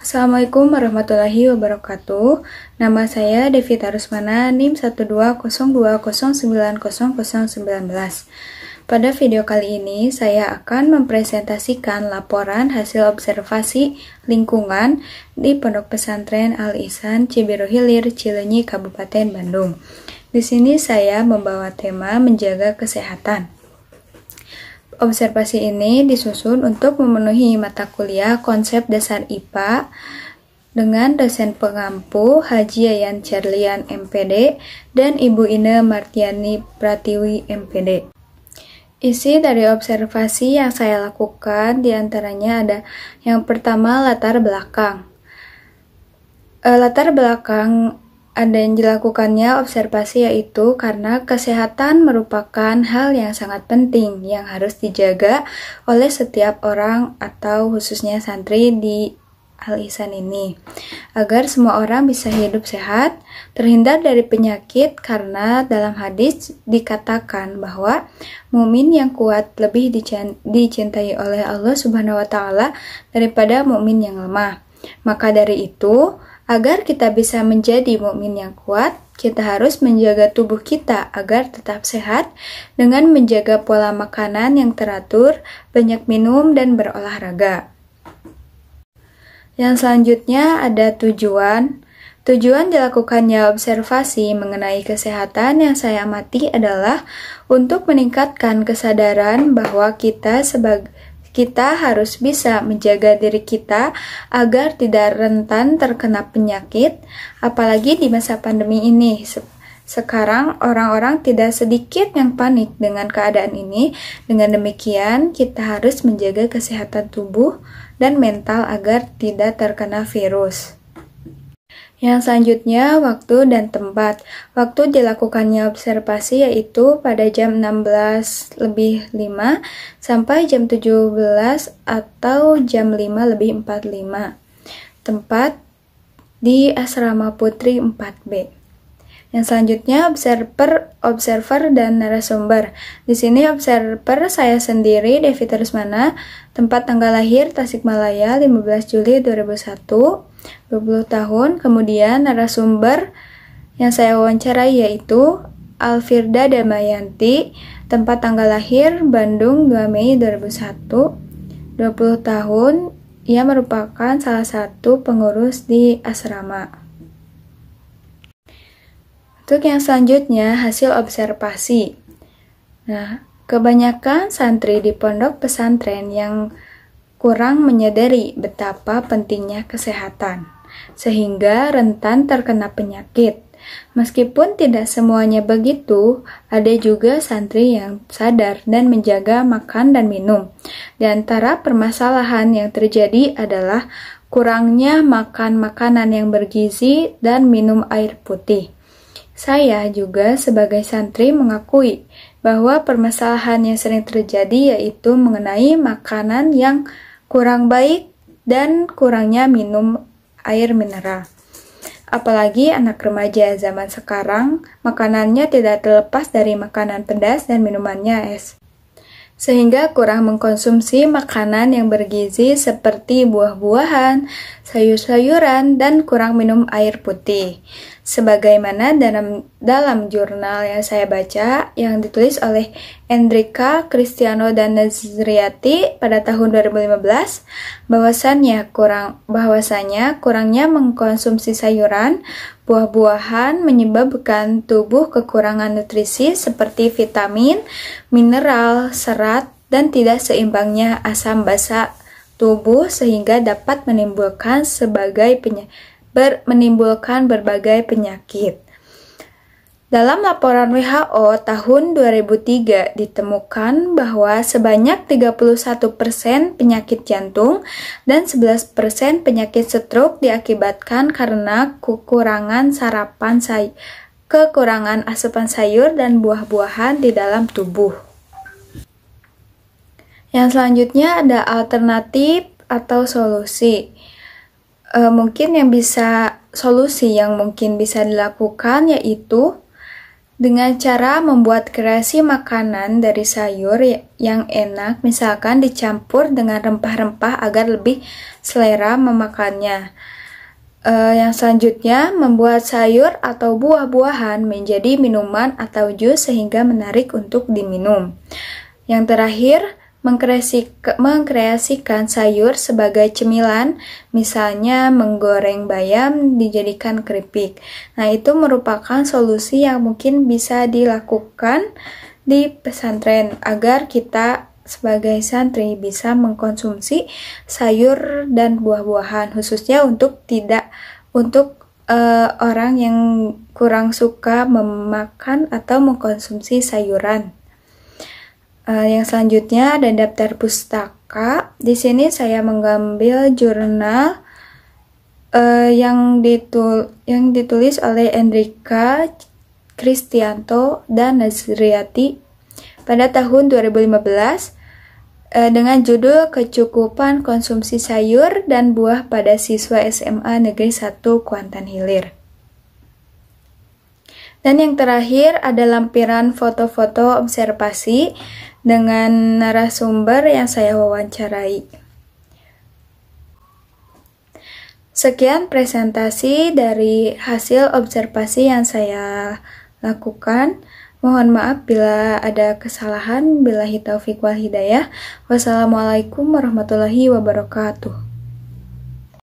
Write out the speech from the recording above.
Assalamualaikum warahmatullahi wabarakatuh. Nama saya Devita Rusmana, NIM 12020900019. Pada video kali ini, saya akan mempresentasikan laporan hasil observasi lingkungan di Pondok Pesantren Al-Ihsan Cibiru Hilir, Cileunyi, Kabupaten Bandung. Di sini saya membawa tema menjaga kesehatan. Observasi ini disusun untuk memenuhi mata kuliah konsep dasar IPA dengan dosen pengampu Haji Yayan Cerlian MPD dan Ibu Ine Martiani Pratiwi MPD. Isi dari observasi yang saya lakukan diantaranya ada yang pertama latar belakang. Latar belakang ada yang dilakukannya observasi yaitu karena kesehatan merupakan hal yang sangat penting yang harus dijaga oleh setiap orang atau khususnya santri di Al-Ihsan ini agar semua orang bisa hidup sehat, terhindar dari penyakit karena dalam hadis dikatakan bahwa mukmin yang kuat lebih dicintai oleh Allah Subhanahu wa taala daripada mukmin yang lemah. Maka dari itu, agar kita bisa menjadi mukmin yang kuat, kita harus menjaga tubuh kita agar tetap sehat dengan menjaga pola makanan yang teratur, banyak minum, dan berolahraga. Yang selanjutnya ada tujuan. Tujuan dilakukannya observasi mengenai kesehatan yang saya amati adalah untuk meningkatkan kesadaran bahwa kita harus bisa menjaga diri kita agar tidak rentan terkena penyakit, apalagi di masa pandemi ini. Sekarang orang-orang tidak sedikit yang panik dengan keadaan ini. Dengan demikian, kita harus menjaga kesehatan tubuh dan mental agar tidak terkena virus. Yang selanjutnya, waktu dan tempat. Waktu dilakukannya observasi yaitu pada jam 16:05 sampai jam 17 atau jam 5:45. Tempat di Asrama Putri 4B. Yang selanjutnya, observer dan narasumber. Di sini observer saya sendiri, Devita Rusmana, tempat tanggal lahir Tasikmalaya 15 Juli 2001, 20 tahun. Kemudian narasumber yang saya wawancarai yaitu Alfirda Damayanti, tempat tanggal lahir Bandung 2 Mei 2001, 20 tahun. Ia merupakan salah satu pengurus di asrama. Untuk yang selanjutnya, hasil observasi. Nah, kebanyakan santri di pondok pesantren yang kurang menyadari betapa pentingnya kesehatan, sehingga rentan terkena penyakit. Meskipun tidak semuanya begitu, ada juga santri yang sadar dan menjaga makan dan minum. Di antara permasalahan yang terjadi adalah kurangnya makan makanan yang bergizi dan minum air putih. Saya juga sebagai santri mengakui bahwa permasalahan yang sering terjadi yaitu mengenai makanan yang kurang baik dan kurangnya minum air mineral. Apalagi anak remaja zaman sekarang, makanannya tidak terlepas dari makanan pedas dan minumannya es. Sehingga kurang mengkonsumsi makanan yang bergizi seperti buah-buahan, sayur-sayuran, dan kurang minum air putih. Sebagaimana dalam jurnal yang saya baca yang ditulis oleh Endrika, Cristiano, dan Nazriati pada tahun 2015, bahwasanya kurangnya mengkonsumsi sayuran, buah-buahan menyebabkan tubuh kekurangan nutrisi seperti vitamin, mineral, serat, dan tidak seimbangnya asam basa tubuh sehingga dapat menimbulkan berbagai penyakit. Dalam laporan WHO tahun 2003 ditemukan bahwa sebanyak 31% penyakit jantung dan 11% penyakit stroke diakibatkan karena kekurangan asupan sayur dan buah-buahan di dalam tubuh. Yang selanjutnya ada alternatif atau solusi. Solusi yang mungkin bisa dilakukan yaitu dengan cara membuat kreasi makanan dari sayur yang enak, misalkan dicampur dengan rempah-rempah agar lebih selera memakannya. Yang selanjutnya, membuat sayur atau buah-buahan menjadi minuman atau jus sehingga menarik untuk diminum. Yang terakhir, mengkreasikan sayur sebagai cemilan, misalnya menggoreng bayam dijadikan keripik. Nah, itu merupakan solusi yang mungkin bisa dilakukan di pesantren agar kita sebagai santri bisa mengkonsumsi sayur dan buah-buahan, khususnya untuk orang yang kurang suka memakan atau mengkonsumsi sayuran. Yang selanjutnya ada daftar pustaka. Di sini saya mengambil jurnal yang ditulis oleh Endrika Kristianto dan Nazriati pada tahun 2015 dengan judul Kecukupan Konsumsi Sayur dan Buah pada Siswa SMA Negeri 1 Kuantan Hilir. Dan yang terakhir ada lampiran foto-foto observasi dengan narasumber yang saya wawancarai. Sekian presentasi dari hasil observasi yang saya lakukan. Mohon maaf bila ada kesalahan. Billahi taufiq wal hidayah. Wassalamualaikum warahmatullahi wabarakatuh.